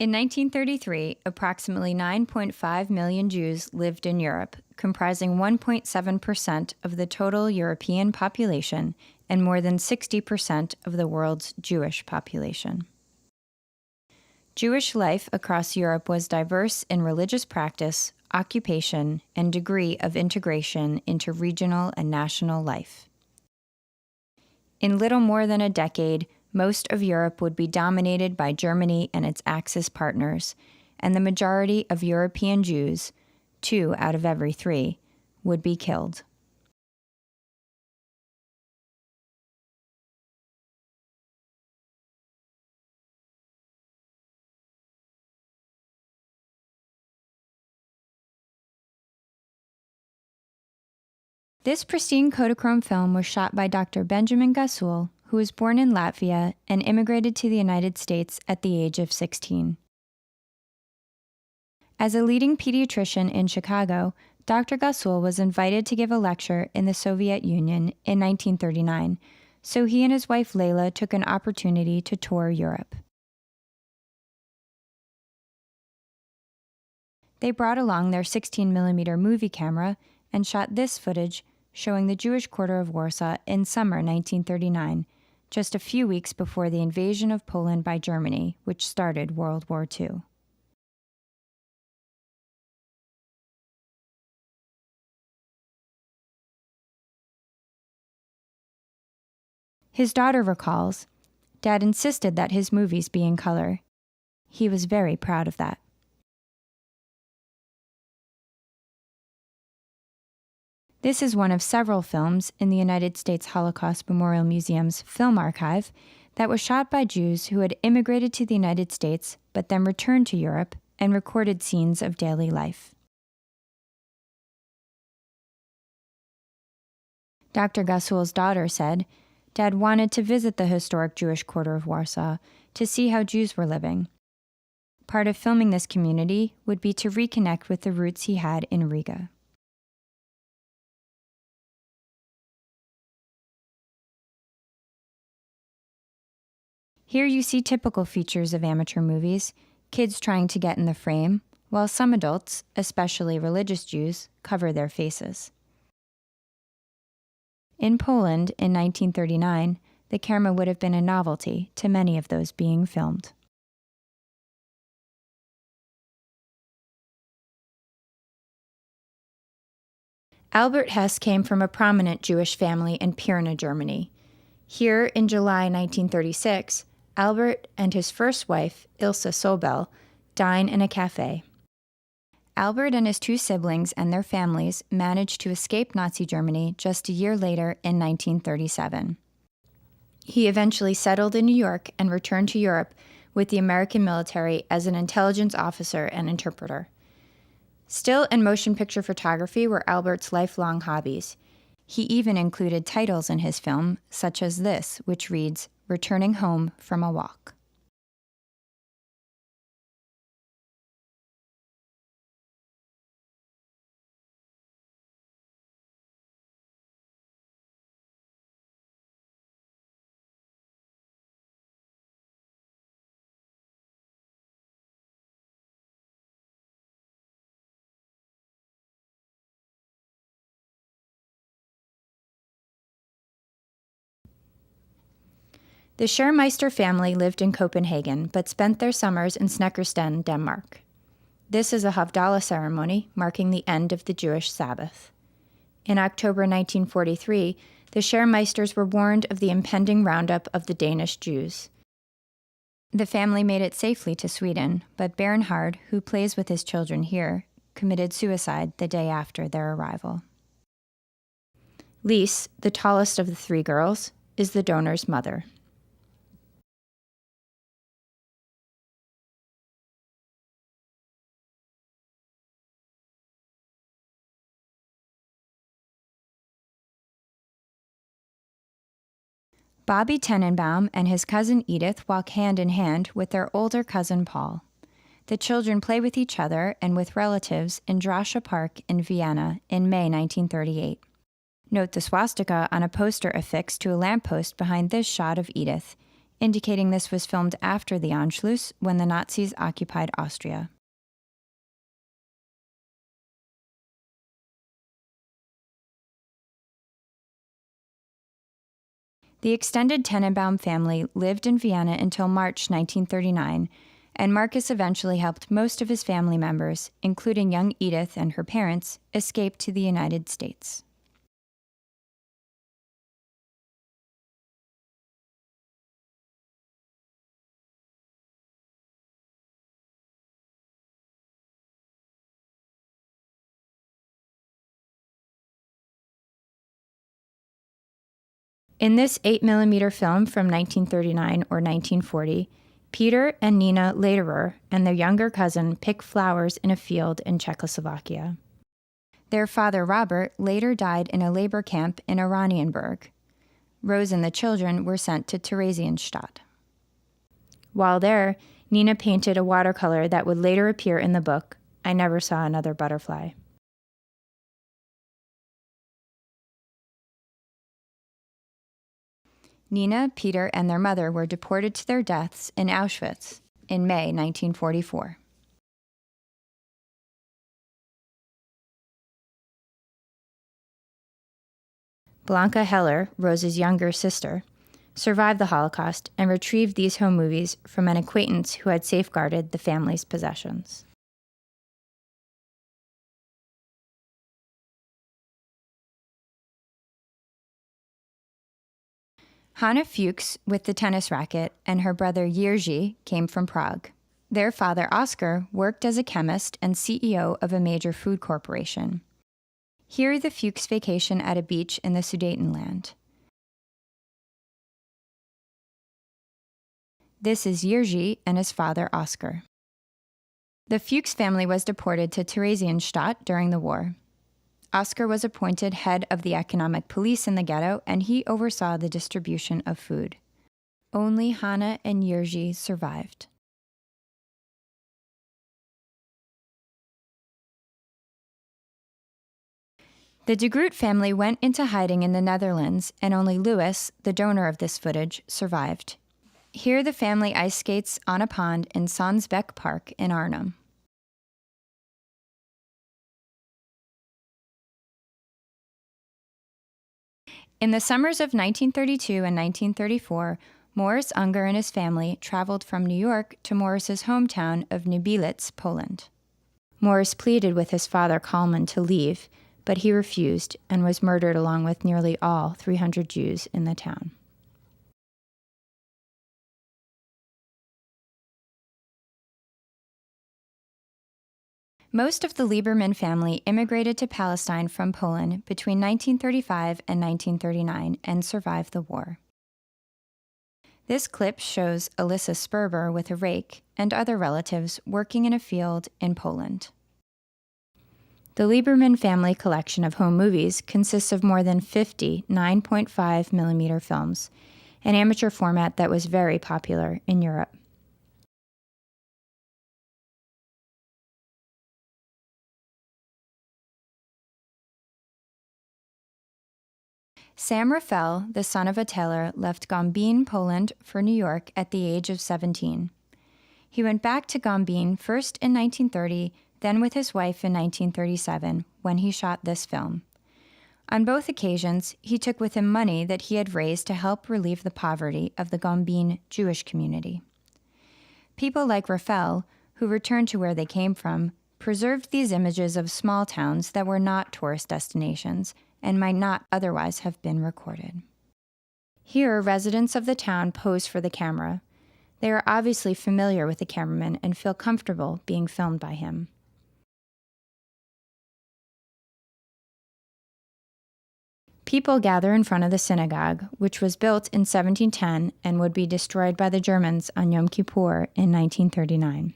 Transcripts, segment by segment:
In 1933, approximately 9.5 million Jews lived in Europe, comprising 1.7% of the total European population and more than 60% of the world's Jewish population. Jewish life across Europe was diverse in religious practice, occupation, and degree of integration into regional and national life. In little more than a decade, most of Europe would be dominated by Germany and its Axis partners, and the majority of European Jews, 2 out of every 3, would be killed. This pristine Kodachrome film was shot by Dr. Benjamin Gasul, who was born in Latvia and immigrated to the United States at the age of 16. As a leading pediatrician in Chicago, Dr. Gasul was invited to give a lecture in the Soviet Union in 1939, so he and his wife Layla took an opportunity to tour Europe. They brought along their 16mm movie camera and shot this footage showing the Jewish quarter of Warsaw in summer 1939, just a few weeks before the invasion of Poland by Germany, which started World War II. His daughter recalls, "Dad insisted that his movies be in color. He was very proud of that." This is one of several films in the United States Holocaust Memorial Museum's film archive that was shot by Jews who had immigrated to the United States but then returned to Europe and recorded scenes of daily life. Dr. Gasul's daughter said, "Dad wanted to visit the historic Jewish quarter of Warsaw to see how Jews were living. Part of filming this community would be to reconnect with the roots he had in Riga." Here you see typical features of amateur movies, kids trying to get in the frame, while some adults, especially religious Jews, cover their faces. In Poland, in 1939, the camera would have been a novelty to many of those being filmed. Albert Hess came from a prominent Jewish family in Pirna, Germany. Here, in July 1936, Albert and his first wife, Ilse Sobel, dine in a cafe. Albert and his 2 siblings and their families managed to escape Nazi Germany just a year later in 1937. He eventually settled in New York and returned to Europe with the American military as an intelligence officer and interpreter. Still and motion picture photography were Albert's lifelong hobbies. He even included titles in his film, such as this, which reads, "Returning Home from a Walk." The Schermeister family lived in Copenhagen, but spent their summers in Snekkersten, Denmark. This is a Havdalah ceremony marking the end of the Jewish Sabbath. In October 1943, the Schermeisters were warned of the impending roundup of the Danish Jews. The family made it safely to Sweden, but Bernhard, who plays with his children here, committed suicide the day after their arrival. Lise, the tallest of the 3 girls, is the donor's mother. Bobby Tenenbaum and his cousin Edith walk hand in hand with their older cousin Paul. The children play with each other and with relatives in Drosche Park in Vienna in May 1938. Note the swastika on a poster affixed to a lamppost behind this shot of Edith. indicating this was filmed after the Anschluss, when the Nazis occupied Austria. The extended Tenenbaum family lived in Vienna until March 1939, and Marcus eventually helped most of his family members, including young Edith and her parents, escape to the United States. In this 8mm film from 1939 or 1940, Peter and Nina Lederer and their younger cousin pick flowers in a field in Czechoslovakia. Their father, Robert, later died in a labor camp in Oranienburg. Rose and the children were sent to Theresienstadt. While there, Nina painted a watercolor that would later appear in the book, I Never Saw Another Butterfly. Nina, Peter, and their mother were deported to their deaths in Auschwitz in May 1944. Blanca Heller, Rose's younger sister, survived the Holocaust and retrieved these home movies from an acquaintance who had safeguarded the family's possessions. Hanna Fuchs, with the tennis racket, and her brother Jiří came from Prague. Their father, Oskar, worked as a chemist and CEO of a major food corporation. Here, the Fuchs vacation at a beach in the Sudetenland. This is Jiří and his father, Oskar. The Fuchs family was deported to Theresienstadt during the war. Oskar was appointed head of the economic police in the ghetto, and he oversaw the distribution of food. Only Hanna and Jiří survived. The de Groot family went into hiding in the Netherlands, and only Louis, the donor of this footage, survived. Here the family ice skates on a pond in Sonsbeck Park in Arnhem. In the summers of 1932 and 1934, Morris Unger and his family traveled from New York to Morris's hometown of Nibilice, Poland. Morris pleaded with his father Kalman to leave, but he refused and was murdered along with nearly all 300 Jews in the town. Most of the Lieberman family immigrated to Palestine from Poland between 1935 and 1939 and survived the war. This clip shows Alyssa Sperber with a rake and other relatives working in a field in Poland. The Lieberman family collection of home movies consists of more than 50 9.5mm films, an amateur format that was very popular in Europe. Sam Raffel, the son of a tailor, left Gombin, Poland, for New York at the age of 17. He went back to Gombin first in 1930, then with his wife in 1937, when he shot this film. On both occasions, he took with him money that he had raised to help relieve the poverty of the Gombin Jewish community. People like Raffel, who returned to where they came from, preserved these images of small towns that were not tourist destinations and might not otherwise have been recorded. Here, residents of the town pose for the camera. They are obviously familiar with the cameraman and feel comfortable being filmed by him. People gather in front of the synagogue, which was built in 1710 and would be destroyed by the Germans on Yom Kippur in 1939.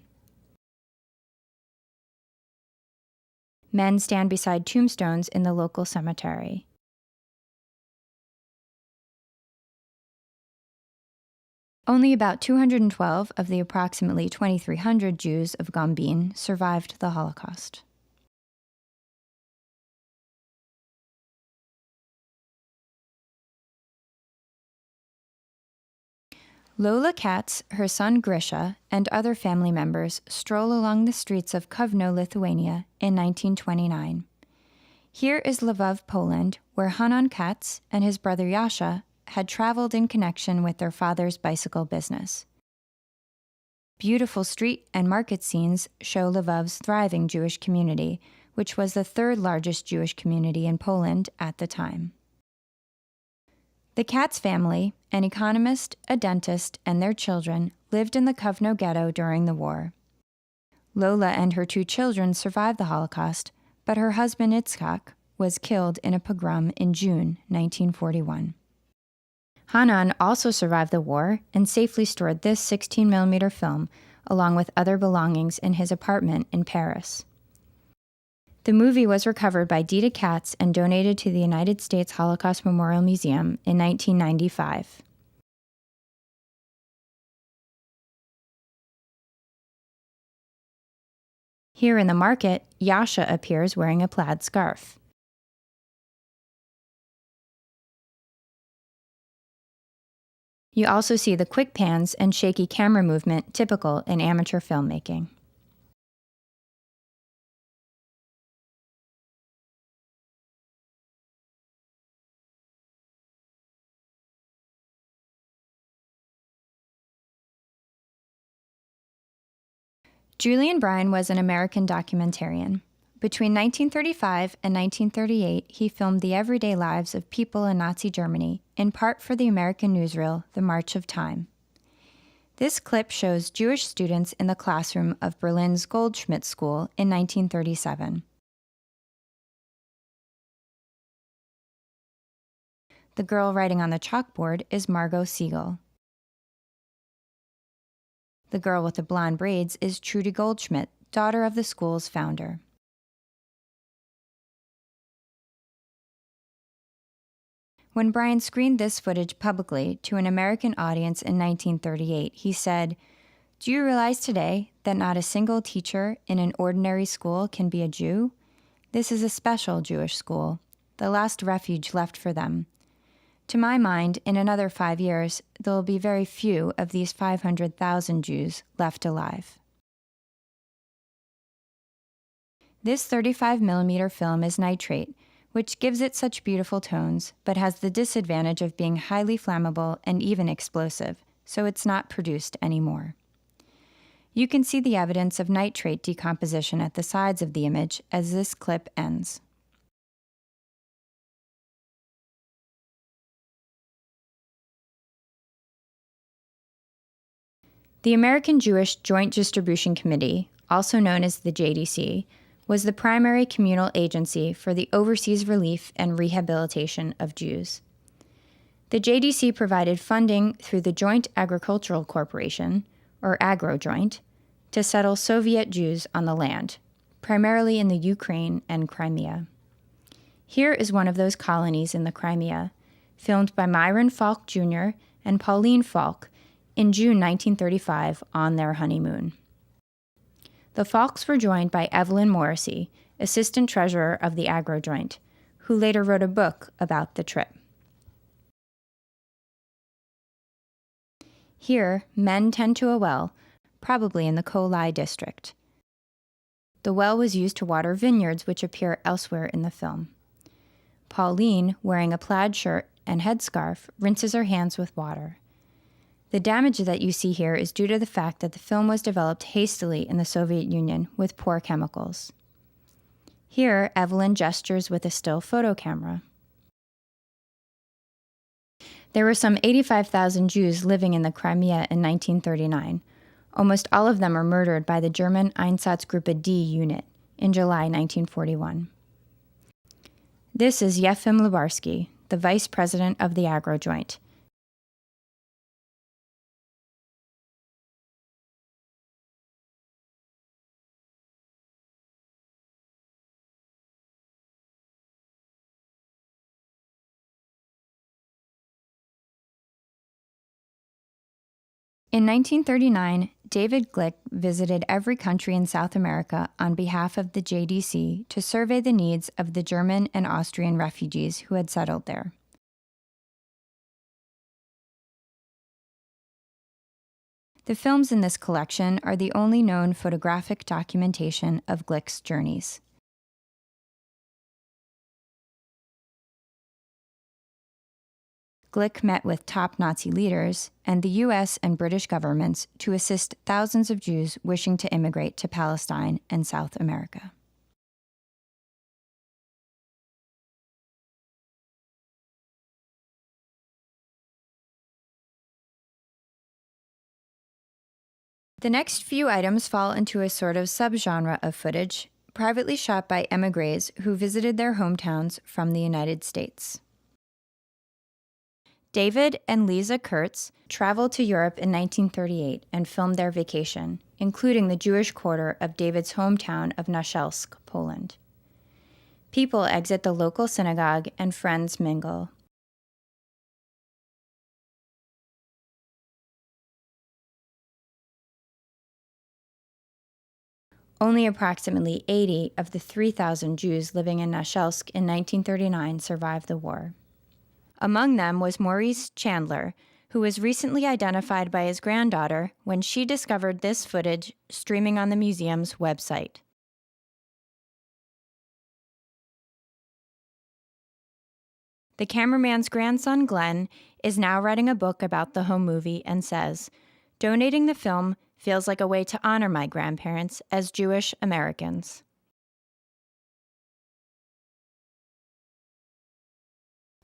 Men stand beside tombstones in the local cemetery. Only about 212 of the approximately 2,300 Jews of Gombin survived the Holocaust. Lola Katz, her son Grisha, and other family members stroll along the streets of Kovno, Lithuania in 1929. Here is Lvov, Poland, where Hanan Katz and his brother Yasha had traveled in connection with their father's bicycle business. Beautiful street and market scenes show Lvov's thriving Jewish community, which was the third largest Jewish community in Poland at the time. The Katz family, an economist, a dentist, and their children, lived in the Kovno ghetto during the war. Lola and her 2 children survived the Holocaust, but her husband Itzhak was killed in a pogrom in June 1941. Hanan also survived the war and safely stored this 16mm film along with other belongings in his apartment in Paris. The movie was recovered by Dita Katz and donated to the United States Holocaust Memorial Museum in 1995. Here in the market, Yasha appears wearing a plaid scarf. You also see the quick pans and shaky camera movement typical in amateur filmmaking. Julian Brine was an American documentarian. Between 1935 and 1938, he filmed the everyday lives of people in Nazi Germany, in part for the American newsreel The March of Time. This clip shows Jewish students in the classroom of Berlin's Goldschmidt School in 1937. The girl writing on the chalkboard is Margot Siegel. The girl with the blonde braids is Trudy Goldschmidt, daughter of the school's founder. When Brine screened this footage publicly to an American audience in 1938, he said, "Do you realize today that not a single teacher in an ordinary school can be a Jew? This is a special Jewish school, the last refuge left for them. To my mind, in another 5 years, there will be very few of these 500,000 Jews left alive." This 35mm film is nitrate, which gives it such beautiful tones, but has the disadvantage of being highly flammable and even explosive, so it's not produced anymore. You can see the evidence of nitrate decomposition at the sides of the image as this clip ends. The American Jewish Joint Distribution Committee, also known as the JDC, was the primary communal agency for the overseas relief and rehabilitation of Jews. The JDC provided funding through the Joint Agricultural Corporation, or AgroJoint, to settle Soviet Jews on the land, primarily in the Ukraine and Crimea. Here is one of those colonies in the Crimea, filmed by Myron Falk Jr. and Pauline Falk in June 1935 on their honeymoon. The Falks were joined by Evelyn Morrissey, assistant treasurer of the AgroJoint, who later wrote a book about the trip. Here, men tend to a well, probably in the Kolai district. The well was used to water vineyards which appear elsewhere in the film. Pauline, wearing a plaid shirt and headscarf, rinses her hands with water. The damage that you see here is due to the fact that the film was developed hastily in the Soviet Union with poor chemicals. Here, Evelyn gestures with a still photo camera. There were some 85,000 Jews living in the Crimea in 1939. Almost all of them were murdered by the German Einsatzgruppe D unit in July 1941. This is Yefim Lubarsky, the vice president of the AgroJoint. In 1939, David Glick visited every country in South America on behalf of the JDC to survey the needs of the German and Austrian refugees who had settled there. The films in this collection are the only known photographic documentation of Glick's journeys. Glick met with top Nazi leaders and the U.S. and British governments to assist thousands of Jews wishing to immigrate to Palestine and South America. The next few items fall into a sort of subgenre of footage, privately shot by émigrés who visited their hometowns from the United States. David and Lisa Kurtz traveled to Europe in 1938 and filmed their vacation, including the Jewish quarter of David's hometown of Naszelsk, Poland. People exit the local synagogue and friends mingle. Only approximately 80 of the 3,000 Jews living in Naszelsk in 1939 survived the war. Among them was Maurice Chandler, who was recently identified by his granddaughter when she discovered this footage streaming on the museum's website. The cameraman's grandson, Glenn, is now writing a book about the home movie and says, "Donating the film feels like a way to honor my grandparents as Jewish Americans."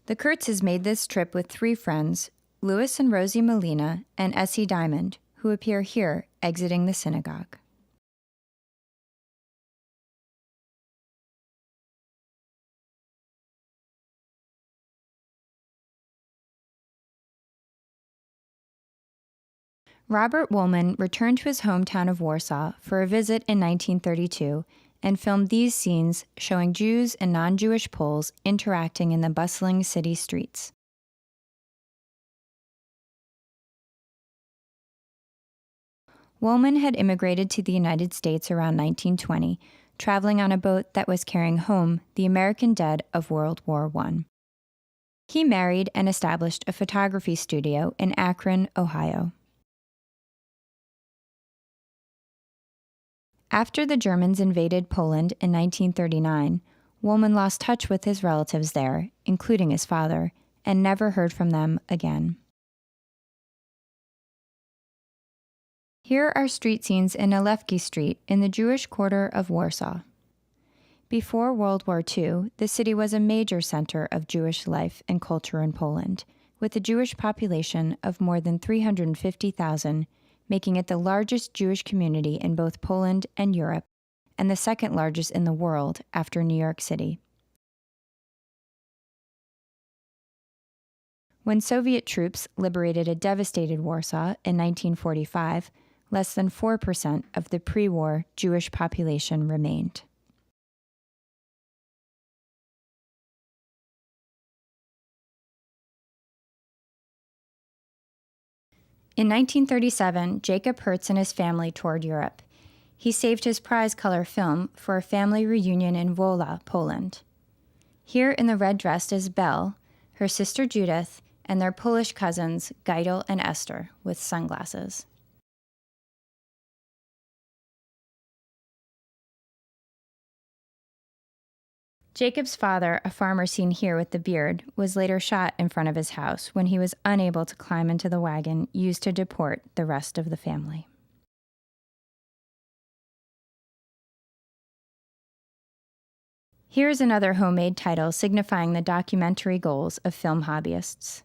The Kurtzes made this trip with 3 friends, Louis and Rosie Molina and Essie Diamond, who appear here exiting the synagogue. Robert Woolman returned to his hometown of Warsaw for a visit in 1932 and filmed these scenes showing Jews and non-Jewish Poles interacting in the bustling city streets. Woolman had immigrated to the United States around 1920, traveling on a boat that was carrying home the American dead of World War I. He married and established a photography studio in Akron, Ohio. After the Germans invaded Poland in 1939, Woolman lost touch with his relatives there, including his father, and never heard from them again. Here are street scenes in Alewki Street in the Jewish quarter of Warsaw. Before World War II, the city was a major center of Jewish life and culture in Poland, with a Jewish population of more than 350,000, making it the largest Jewish community in both Poland and Europe, and the second largest in the world after New York City. When Soviet troops liberated a devastated Warsaw in 1945, less than 4% of the pre-war Jewish population remained. In 1937, Jacob Hertz and his family toured Europe. He saved his prize color film for a family reunion in Wola, Poland. Here in the red dress is Belle, her sister Judith, and their Polish cousins Geidel and Esther with sunglasses. Jacob's father, a farmer seen here with the beard, was later shot in front of his house when he was unable to climb into the wagon used to deport the rest of the family. Here's another homemade title signifying the documentary goals of film hobbyists.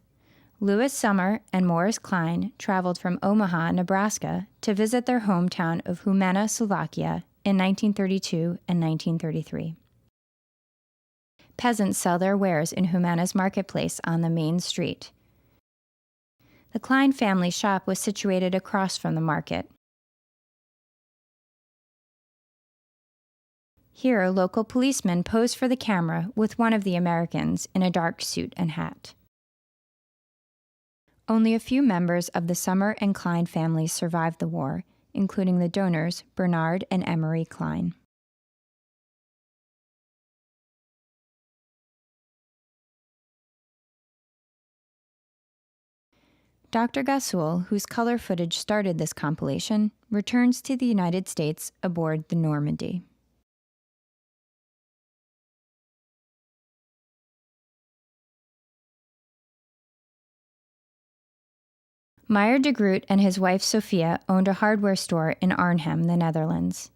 Louis Sommer and Morris Klein traveled from Omaha, Nebraska, to visit their hometown of Humana, Slovakia in 1932 and 1933. Peasants sell their wares in Humana's marketplace on the main street. The Klein family shop was situated across from the market. Here, local policemen pose for the camera with one of the Americans in a dark suit and hat. Only a few members of the Sommer and Klein families survived the war, including the donors Bernard and Emery Klein. Dr. Gasul, whose color footage started this compilation, returns to the United States aboard the Normandy. Meyer de Groot and his wife Sophia owned a hardware store in Arnhem, the Netherlands.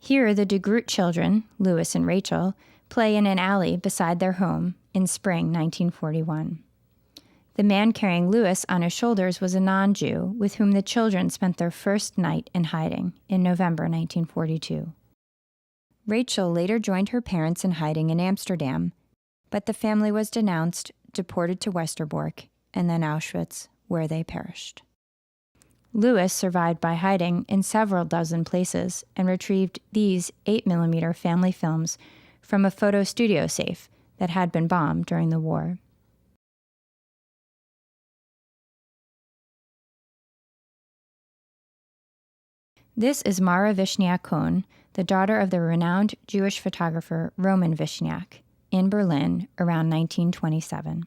Here, the de Groot children, Louis and Rachel, play in an alley beside their home in spring 1941. The man carrying Louis on his shoulders was a non-Jew with whom the children spent their first night in hiding in November 1942. Rachel later joined her parents in hiding in Amsterdam, but the family was denounced, deported to Westerbork, and then Auschwitz, where they perished. Louis survived by hiding in several dozen places and retrieved these 8mm family films from a photo studio safe that had been bombed during the war. This is Mara Vishniak-Kohn, the daughter of the renowned Jewish photographer Roman Vishniak, in Berlin around 1927.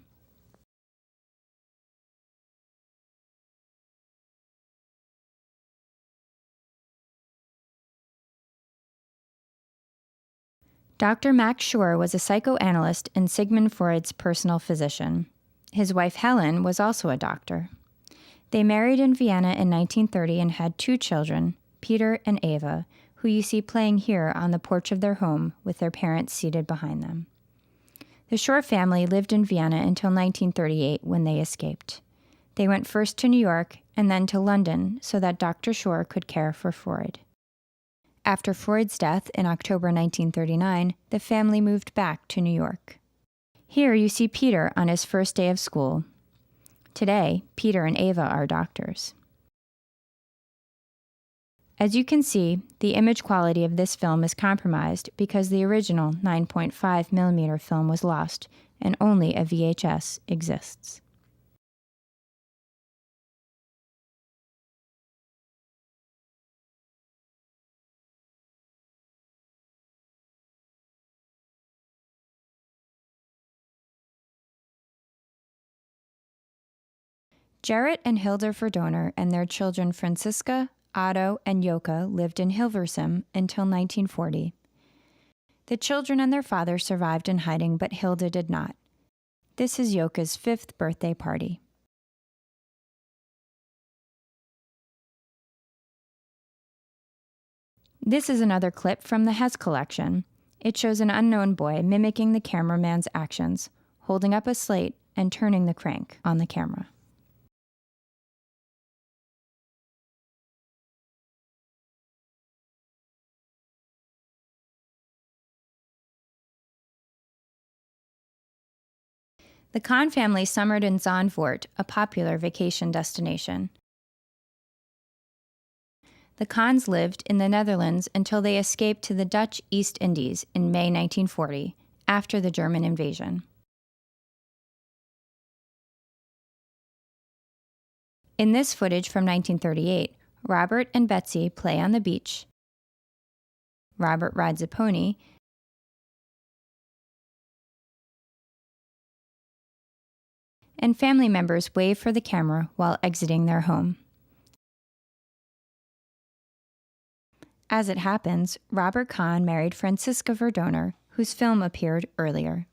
Dr. Max Schur was a psychoanalyst and Sigmund Freud's personal physician. His wife Helen was also a doctor. They married in Vienna in 1930 and had 2 children, Peter and Eva, who you see playing here on the porch of their home with their parents seated behind them. The Schur family lived in Vienna until 1938 when they escaped. They went first to New York and then to London so that Dr. Schur could care for Freud. After Freud's death in October 1939, the family moved back to New York. Here you see Peter on his first day of school. Today, Peter and Eva are doctors. As you can see, the image quality of this film is compromised because the original 9.5mm film was lost and only a VHS exists. Jarrett and Hilda Verdoner and their children Franziska, Otto, and Joka lived in Hilversum until 1940. The children and their father survived in hiding, but Hilda did not. This is Yoka's 5th birthday party. This is another clip from the Hess collection. It shows an unknown boy mimicking the cameraman's actions, holding up a slate and turning the crank on the camera. The Kahn family summered in Zandvoort, a popular vacation destination. The Kahns lived in the Netherlands until they escaped to the Dutch East Indies in May 1940, after the German invasion. In this footage from 1938, Robert and Betsy play on the beach. Robert rides a pony, and family members wave for the camera while exiting their home. As it happens, Robert Kahn married Franziska Verdoner, whose film appeared earlier.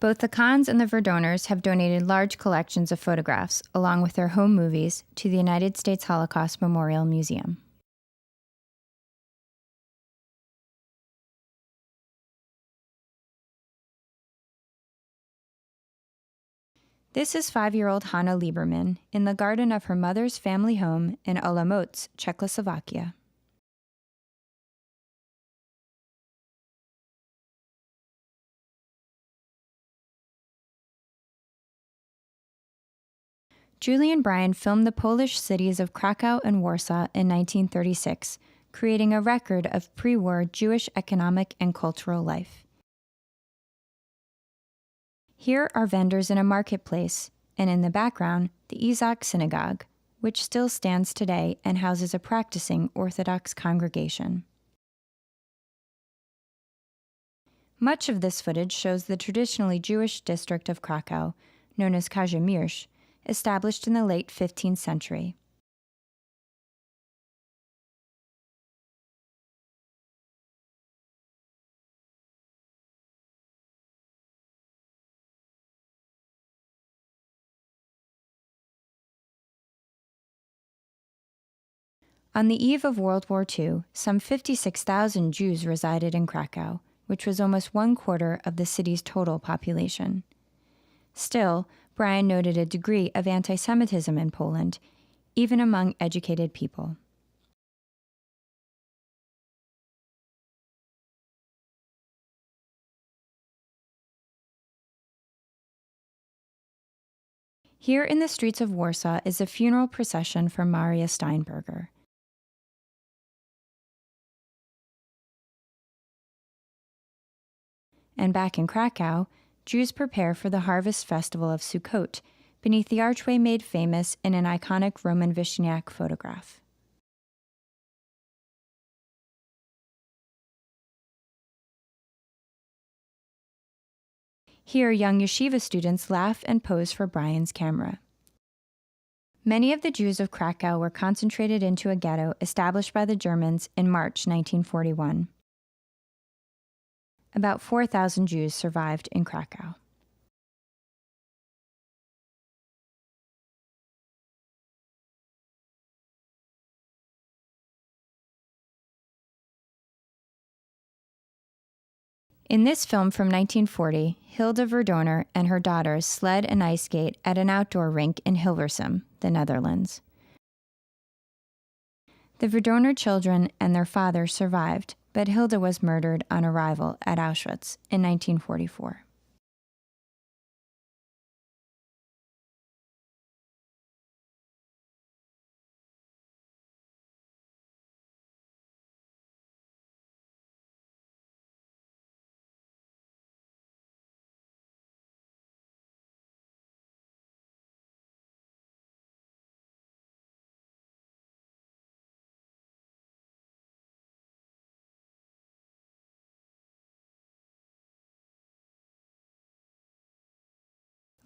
Both the Kahns and the Verdoners have donated large collections of photographs, along with their home movies, to the United States Holocaust Memorial Museum. This is 5-year-old Hanna Lieberman in the garden of her mother's family home in Olomouc, Czechoslovakia. Julian Bryan filmed the Polish cities of Krakow and Warsaw in 1936, creating a record of pre-war Jewish economic and cultural life. Here are vendors in a marketplace, and in the background, the Isaac Synagogue, which still stands today and houses a practicing Orthodox congregation. Much of this footage shows the traditionally Jewish district of Krakow, known as Kazimierz, established in the late 15th century. On the eve of World War II, some 56,000 Jews resided in Krakow, which was almost 1/4 of the city's total population. Still, Brian noted a degree of anti-Semitism in Poland, even among educated people. Here in the streets of Warsaw is a funeral procession for Maria Steinberger. And back in Krakow, Jews prepare for the harvest festival of Sukkot, beneath the archway made famous in an iconic Roman Vishniac photograph. Here, young yeshiva students laugh and pose for Brian's camera. Many of the Jews of Krakow were concentrated into a ghetto established by the Germans in March 1941. About 4,000 Jews survived in Krakow. In this film from 1940, Hilde Verdoner and her daughters sled and ice skate at an outdoor rink in Hilversum, the Netherlands. The Verdoner children and their father survived, but Hilde was murdered on arrival at Auschwitz in 1944.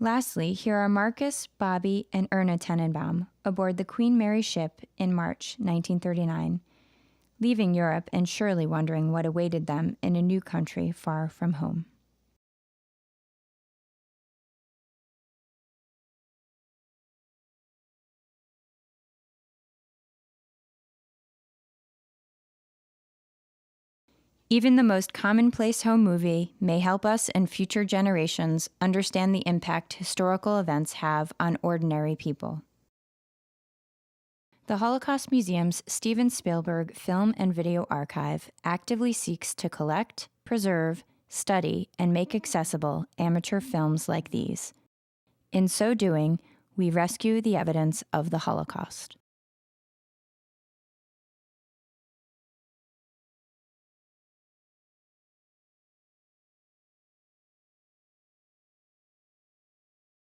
Lastly, here are Marcus, Bobby, and Erna Tenenbaum aboard the Queen Mary ship in March 1939, leaving Europe and surely wondering what awaited them in a new country far from home. Even the most commonplace home movie may help us and future generations understand the impact historical events have on ordinary people. The Holocaust Museum's Steven Spielberg Film and Video Archive actively seeks to collect, preserve, study, and make accessible amateur films like these. In so doing, we rescue the evidence of the Holocaust.